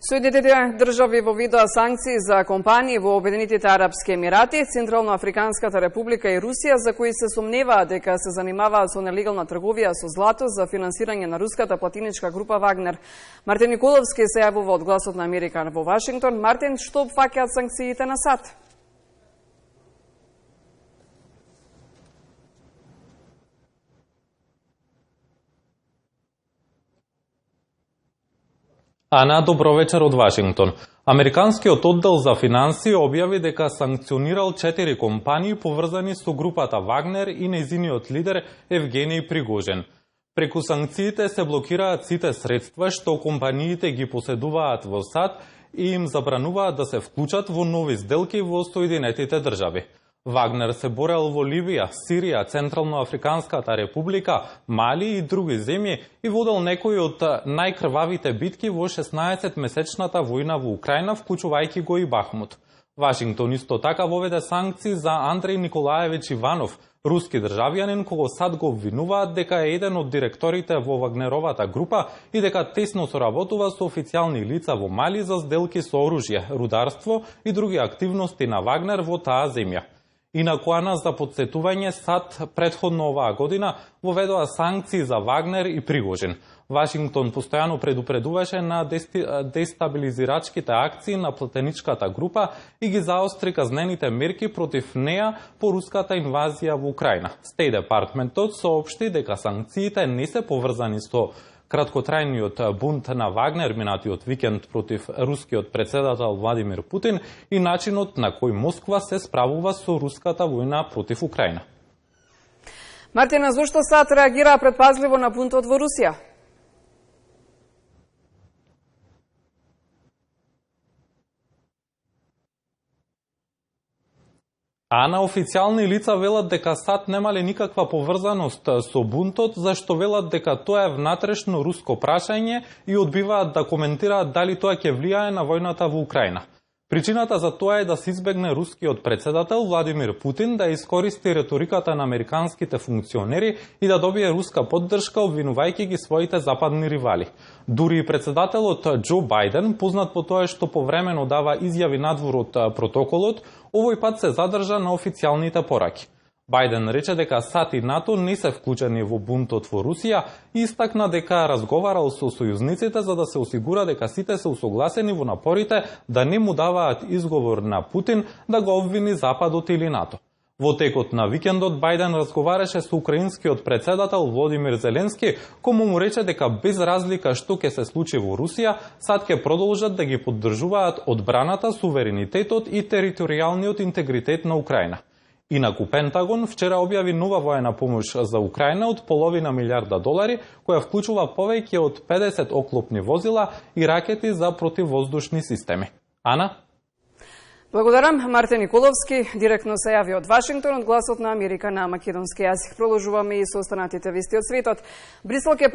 Соединетите држави во вида санкции за компании во Обединетите Арапски Емирати, Централно-Африканската република и Русија, за кои се сомневаат дека се занимаваат со нелегална трговија со злато за финансирање на руската платиничка група Вагнер. Мартин Николовски се јавува од Гласот на Америка во Вашингтон. Мартин, што опфаќаат санкциите на САД? Ана, добро вечер од Вашингтон. Американскиот оддел за финансии објави дека санкционирал 4 компании поврзани со групата Вагнер и нејзиниот лидер Евгений Пригожин. Преку санкциите се блокираат сите средства што компаниите ги поседуваат во САД и им забрануваат да се вклучат во нови сделки во Соединетите држави. Вагнер се борел во Ливија, Сирија, Централно-Африканската република, Мали и други земји и водел некои од најкрвавите битки во 16-месечната војна во Украина, вклучувајќи го и Бахмут. Вашингтон исто така воведе санкции за Андреј Николаевич Иванов, руски државјанин кого САД го обвинуваат дека е еден од директорите во Вагнеровата група и дека тесно соработува со официјални лица во Мали за сделки со оружје, рударство и други активности на Вагнер во таа земја. Инаку, Ана, за подсетување, САД претходно оваа година воведоа санкции за Вагнер и Пригожин. Вашингтон постојано предупредуваше на дестабилизирачките акции на платеничката група и ги заостри казнените мерки против неа по руската инвазија во Украина. Стеј департментот соопшти дека санкциите не се поврзани со краткотрајниот бунт на Вагнер минатиот викенд против рускиот председател Владимир Путин и начинот на кој Москва се справува со руската војна против Украина. Мартина, зошто САД реагира предпазливо на бунтот во Русија? Ана, официјални лица велат дека САД немале никаква поврзаност со бунтот, зашто велат дека тоа е внатрешно руско прашање и одбиваат да коментираат дали тоа ќе влијае на војната во Украина. Причината за тоа е да се избегне рускиот председател Владимир Путин да искористи реториката на американските функционери и да добие руска поддршка обвинувајќи ги своите западни ривали. Дури и председателот Џо Бајден, познат по тоа што повремено дава изјави надвор од протоколот, овој пат се задржа на официјалните пораки. Бајден рече дека САД и НАТО не се вклучени во бунтот во Русија и истакна дека разговарал со сојузниците за да се осигура дека сите се усогласени во напорите да не му даваат изговор на Путин да го обвини Западот или НАТО. Во текот на викендот Бајден разговараше со украинскиот председател Володимир Зеленски, кому му рече дека без разлика што ќе се случи во Русија, САД ќе продолжат да ги поддржуваат одбраната, суверенитетот и територијалниот интегритет на Украина. Инаку Пентагон вчера објави нова воена помош за Украина од $0,5 милиарда, која вклучува повеќе од 50 оклопни возила и ракети за противвоздушни системи. Ана? Благодарам. Мартин Николовски директно се јави од Вашингтон, од Гласот на Америка на македонски јазик. Продолжуваме и со останатите вести од светот. Брисел ќе